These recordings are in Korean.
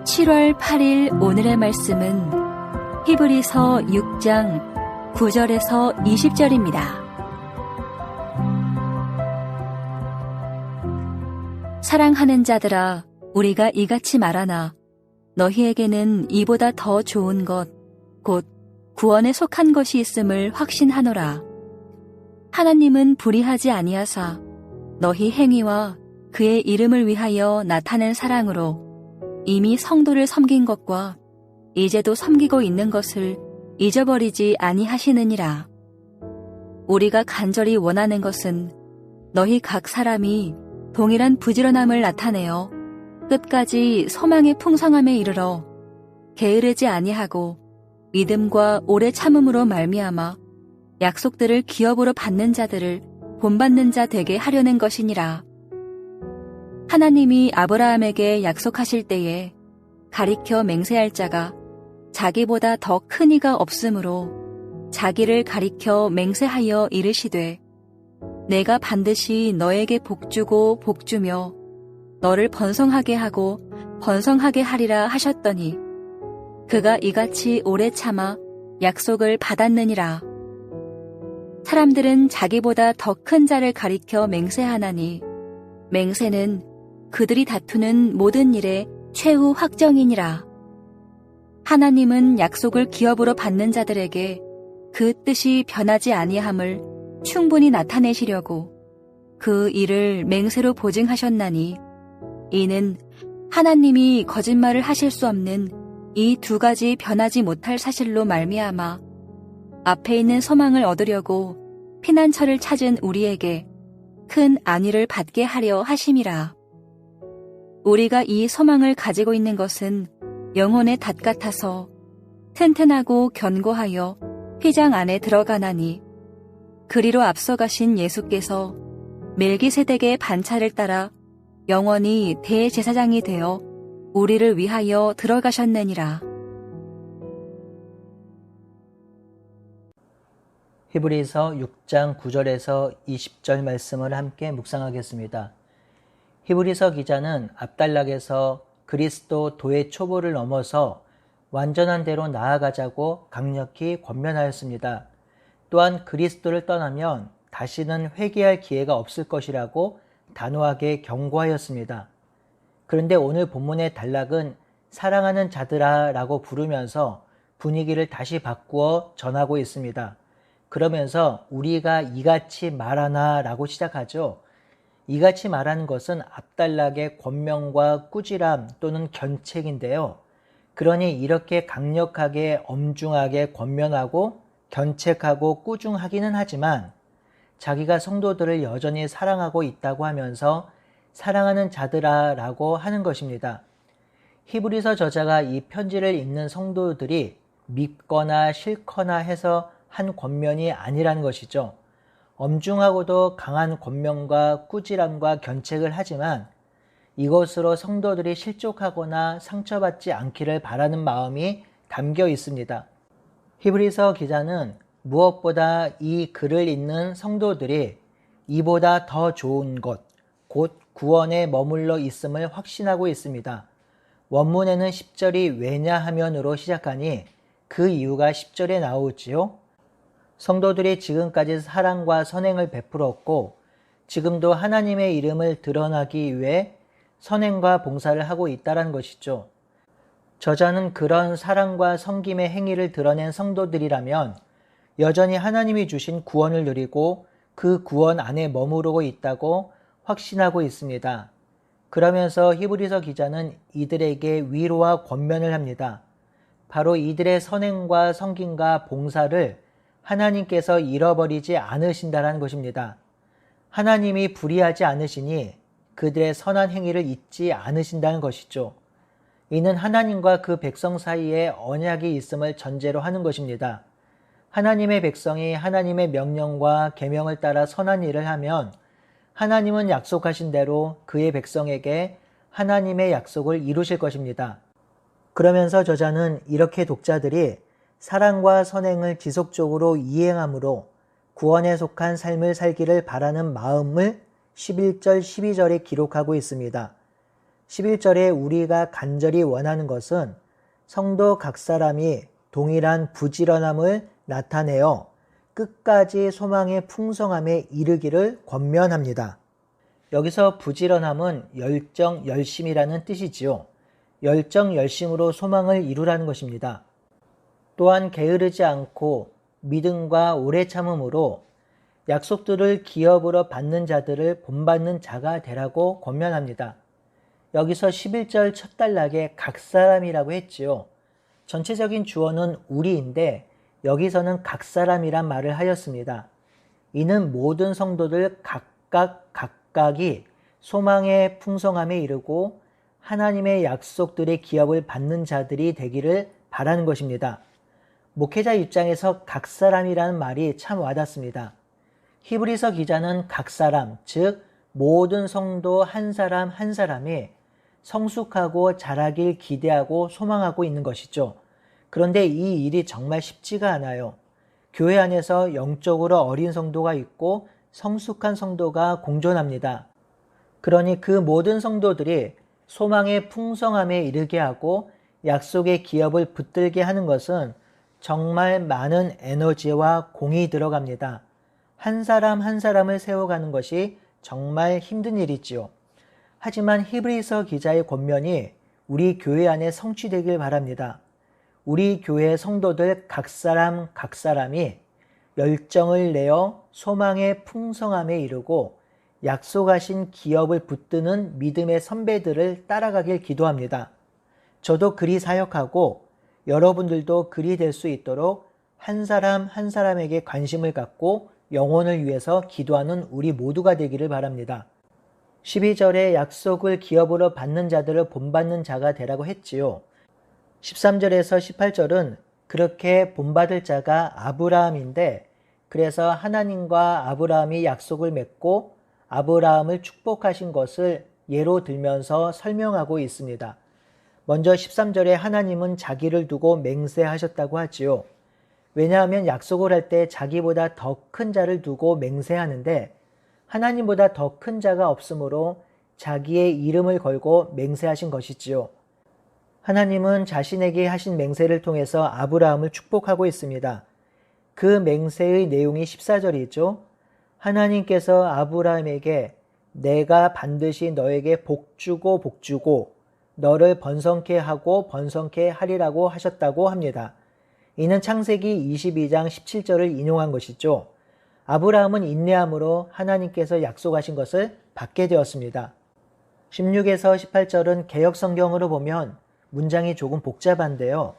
7월 8일 오늘의 말씀은 히브리서 6장 9절에서 20절입니다. 사랑하는 자들아, 우리가 이같이 말하나 너희에게는 이보다 더 좋은 것, 곧 구원에 속한 것이 있음을 확신하노라. 하나님은 불의하지 아니하사 너희 행위와 그의 이름을 위하여 나타낸 사랑으로 이미 성도를 섬긴 것과 이제도 섬기고 있는 것을 잊어버리지 아니하시느니라. 우리가 간절히 원하는 것은 너희 각 사람이 동일한 부지런함을 나타내어 끝까지 소망의 풍성함에 이르러 게으르지 아니하고 믿음과 오래 참음으로 말미암아 약속들을 기업으로 받는 자들을 본받는 자 되게 하려는 것이니라. 하나님이 아브라함에게 약속하실 때에 가리켜 맹세할 자가 자기보다 더 큰 이가 없으므로 자기를 가리켜 맹세하여 이르시되 내가 반드시 너에게 복주고 복주며 너를 번성하게 하고 번성하게 하리라 하셨더니 그가 이같이 오래 참아 약속을 받았느니라. 사람들은 자기보다 더 큰 자를 가리켜 맹세하나니 맹세는 그들이 다투는 모든 일의 최후 확정이니라. 하나님은 약속을 기업으로 받는 자들에게 그 뜻이 변하지 아니함을 충분히 나타내시려고 그 일을 맹세로 보증하셨나니 이는 하나님이 거짓말을 하실 수 없는 이 두 가지 변하지 못할 사실로 말미암아 앞에 있는 소망을 얻으려고 피난처를 찾은 우리에게 큰 안위를 받게 하려 하심이라. 우리가 이 소망을 가지고 있는 것은 영혼의 닷 같아서 튼튼하고 견고하여 휘장 안에 들어가나니 그리로 앞서가신 예수께서 멜기세덱의 반차를 따라 영원히 대제사장이 되어 우리를 위하여 들어가셨느니라. 히브리서 6장 9절에서 20절 말씀을 함께 묵상하겠습니다. 히브리서 기자는 압달락에서 그리스도 도의 초보를 넘어서 완전한 대로 나아가자고 강력히 권면하였습니다. 또한 그리스도를 떠나면 다시는 회개할 기회가 없을 것이라고 단호하게 경고하였습니다. 그런데 오늘 본문의 단락은 사랑하는 자들아 라고 부르면서 분위기를 다시 바꾸어 전하고 있습니다. 그러면서 우리가 이같이 말하나 라고 시작하죠. 이같이 말하는 것은 압달락의 권명과 꾸지람 또는 견책인데요. 그러니 이렇게 강력하게 엄중하게 권면하고 견책하고 꾸중하기는 하지만 자기가 성도들을 여전히 사랑하고 있다고 하면서 사랑하는 자들아 라고 하는 것입니다. 히브리서 저자가 이 편지를 읽는 성도들이 믿거나 싫거나 해서 한 권면이 아니라는 것이죠. 엄중하고도 강한 권면과 꾸지람과 견책을 하지만 이것으로 성도들이 실족하거나 상처받지 않기를 바라는 마음이 담겨 있습니다. 히브리서 기자는 무엇보다 이 글을 읽는 성도들이 이보다 더 좋은 것, 곧 구원에 머물러 있음을 확신하고 있습니다. 원문에는 10절이 왜냐하면으로 시작하니 그 이유가 10절에 나오지요. 성도들이 지금까지 사랑과 선행을 베풀었고 지금도 하나님의 이름을 드러나기 위해 선행과 봉사를 하고 있다는 것이죠. 저자는 그런 사랑과 섬김의 행위를 드러낸 성도들이라면 여전히 하나님이 주신 구원을 누리고 그 구원 안에 머무르고 있다고 확신하고 있습니다. 그러면서 히브리서 기자는 이들에게 위로와 권면을 합니다. 바로 이들의 선행과 섬김과 봉사를 하나님께서 잃어버리지 않으신다는 것입니다. 하나님이 불의하지 않으시니 그들의 선한 행위를 잊지 않으신다는 것이죠. 이는 하나님과 그 백성 사이에 언약이 있음을 전제로 하는 것입니다. 하나님의 백성이 하나님의 명령과 계명을 따라 선한 일을 하면 하나님은 약속하신 대로 그의 백성에게 하나님의 약속을 이루실 것입니다. 그러면서 저자는 이렇게 독자들이 사랑과 선행을 지속적으로 이행함으로 구원에 속한 삶을 살기를 바라는 마음을 11절, 12절에 기록하고 있습니다. 11절에 우리가 간절히 원하는 것은 성도 각 사람이 동일한 부지런함을 나타내어 끝까지 소망의 풍성함에 이르기를 권면합니다. 여기서 부지런함은 열정, 열심이라는 뜻이지요. 열정, 열심으로 소망을 이루라는 것입니다. 또한 게으르지 않고 믿음과 오래 참음으로 약속들을 기업으로 받는 자들을 본받는 자가 되라고 권면합니다. 여기서 11절 첫 단락에 각 사람이라고 했지요. 전체적인 주어는 우리인데 여기서는 각 사람이란 말을 하였습니다. 이는 모든 성도들 각각이 소망의 풍성함에 이르고 하나님의 약속들의 기업을 받는 자들이 되기를 바라는 것입니다. 목회자 입장에서 각 사람이라는 말이 참 와닿습니다. 히브리서 기자는 각 사람, 즉 모든 성도 한 사람 한 사람이 성숙하고 자라길 기대하고 소망하고 있는 것이죠. 그런데 이 일이 정말 쉽지가 않아요. 교회 안에서 영적으로 어린 성도가 있고 성숙한 성도가 공존합니다. 그러니 그 모든 성도들이 소망의 풍성함에 이르게 하고 약속의 기업을 붙들게 하는 것은 정말 많은 에너지와 공이 들어갑니다. 한 사람 한 사람을 세워가는 것이 정말 힘든 일이지요. 하지만 히브리서 기자의 권면이 우리 교회 안에 성취되길 바랍니다. 우리 교회 성도들 각 사람이 열정을 내어 소망의 풍성함에 이르고 약속하신 기업을 붙드는 믿음의 선배들을 따라가길 기도합니다. 저도 그리 사역하고 여러분들도 그리 될 수 있도록 한 사람 한 사람에게 관심을 갖고 영혼을 위해서 기도하는 우리 모두가 되기를 바랍니다. 12절에 약속을 기업으로 받는 자들을 본받는 자가 되라고 했지요. 13절에서 18절은 그렇게 본받을 자가 아브라함인데 그래서 하나님과 아브라함이 약속을 맺고 아브라함을 축복하신 것을 예로 들면서 설명하고 있습니다. 먼저 13절에 하나님은 자기를 두고 맹세하셨다고 하지요. 왜냐하면 약속을 할 때 자기보다 더 큰 자를 두고 맹세하는데 하나님보다 더 큰 자가 없으므로 자기의 이름을 걸고 맹세하신 것이지요. 하나님은 자신에게 하신 맹세를 통해서 아브라함을 축복하고 있습니다. 그 맹세의 내용이 14절이죠. 하나님께서 아브라함에게 내가 반드시 너에게 복주고 너를 번성케 하고 번성케 하리라고 하셨다고 합니다. 이는 창세기 22장 17절을 인용한 것이죠. 아브라함은 인내함으로 하나님께서 약속하신 것을 받게 되었습니다. 16에서 18절은 개역성경으로 보면 문장이 조금 복잡한데요.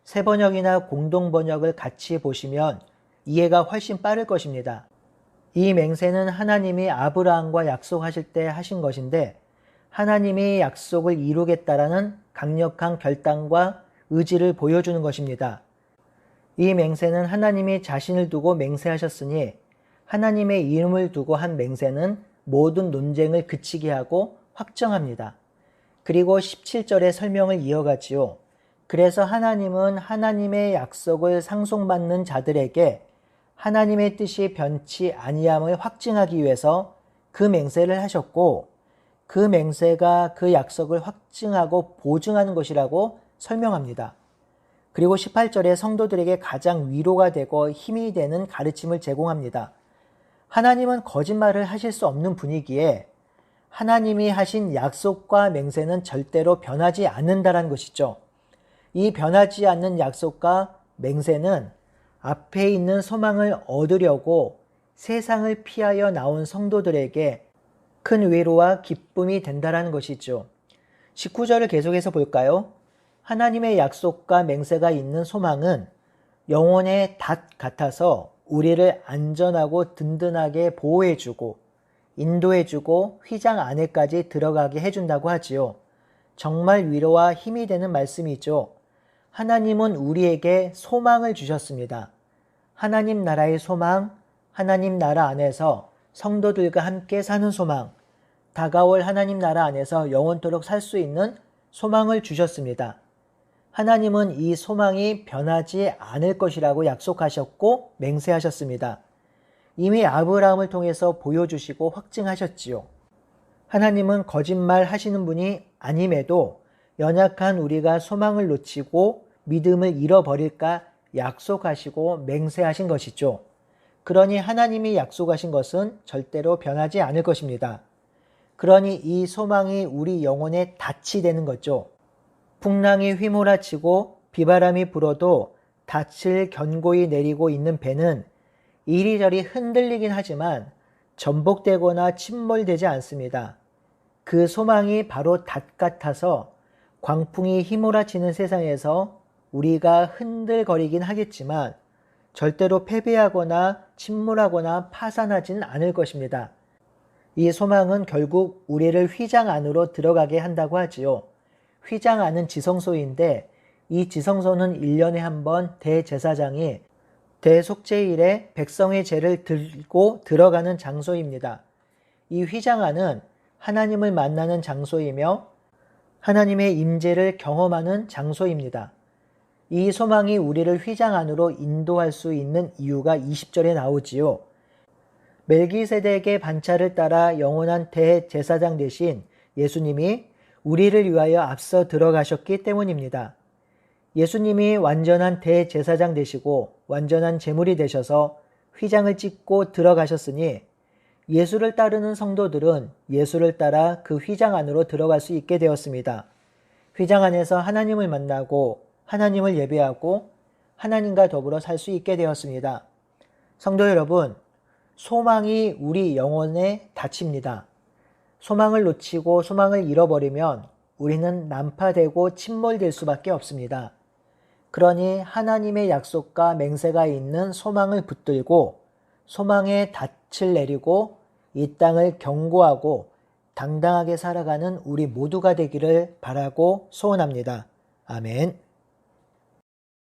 새 번역이나 공동 번역을 같이 보시면 이해가 훨씬 빠를 것입니다. 이 맹세는 하나님이 아브라함과 약속하실 때 하신 것인데 하나님이 약속을 이루겠다라는 강력한 결단과 의지를 보여주는 것입니다. 이 맹세는 하나님이 자신을 두고 맹세하셨으니 하나님의 이름을 두고 한 맹세는 모든 논쟁을 그치게 하고 확정합니다. 그리고 17절의 설명을 이어가지요. 그래서 하나님은 하나님의 약속을 상속받는 자들에게 하나님의 뜻이 변치 아니함을 확증하기 위해서 그 맹세를 하셨고 그 맹세가 그 약속을 확증하고 보증하는 것이라고 설명합니다. 그리고 18절에 성도들에게 가장 위로가 되고 힘이 되는 가르침을 제공합니다. 하나님은 거짓말을 하실 수 없는 분이기에 하나님이 하신 약속과 맹세는 절대로 변하지 않는다는 것이죠. 이 변하지 않는 약속과 맹세는 앞에 있는 소망을 얻으려고 세상을 피하여 나온 성도들에게 큰 위로와 기쁨이 된다는 것이죠. 19절을 계속해서 볼까요? 하나님의 약속과 맹세가 있는 소망은 영혼의 닷 같아서 우리를 안전하고 든든하게 보호해주고 인도해주고 휘장 안에까지 들어가게 해준다고 하지요. 정말 위로와 힘이 되는 말씀이죠. 하나님은 우리에게 소망을 주셨습니다. 하나님 나라의 소망, 하나님 나라 안에서 성도들과 함께 사는 소망, 다가올 하나님 나라 안에서 영원토록 살 수 있는 소망을 주셨습니다. 하나님은 이 소망이 변하지 않을 것이라고 약속하셨고 맹세하셨습니다. 이미 아브라함을 통해서 보여주시고 확증하셨지요. 하나님은 거짓말 하시는 분이 아님에도 연약한 우리가 소망을 놓치고 믿음을 잃어버릴까 약속하시고 맹세하신 것이죠. 그러니 하나님이 약속하신 것은 절대로 변하지 않을 것입니다. 그러니 이 소망이 우리 영혼에 닻이 되는 거죠. 풍랑이 휘몰아치고 비바람이 불어도 닻을 견고히 내리고 있는 배는 이리저리 흔들리긴 하지만 전복되거나 침몰되지 않습니다. 그 소망이 바로 닷 같아서 광풍이 휘몰아치는 세상에서 우리가 흔들거리긴 하겠지만 절대로 패배하거나 침몰하거나 파산하지는 않을 것입니다. 이 소망은 결국 우리를 휘장 안으로 들어가게 한다고 하지요. 휘장 안은 지성소인데 이 지성소는 1년에 한 번 대제사장이 대속죄일에 백성의 죄를 들고 들어가는 장소입니다. 이 휘장 안은 하나님을 만나는 장소이며 하나님의 임재를 경험하는 장소입니다. 이 소망이 우리를 휘장 안으로 인도할 수 있는 이유가 20절에 나오지요. 멜기세덱의 반차를 따라 영원한 대제사장 되신 예수님이 우리를 위하여 앞서 들어가셨기 때문입니다. 예수님이 완전한 대제사장 되시고 완전한 제물이 되셔서 휘장을 찢고 들어가셨으니 예수를 따르는 성도들은 예수를 따라 그 휘장 안으로 들어갈 수 있게 되었습니다. 휘장 안에서 하나님을 만나고 하나님을 예배하고 하나님과 더불어 살 수 있게 되었습니다. 성도 여러분, 소망이 우리 영혼에 닫힙니다. 소망을 놓치고 소망을 잃어버리면 우리는 난파되고 침몰될 수밖에 없습니다. 그러니 하나님의 약속과 맹세가 있는 소망을 붙들고 소망의 닻을 내리고 이 땅을 경고하고 당당하게 살아가는 우리 모두가 되기를 바라고 소원합니다. 아멘.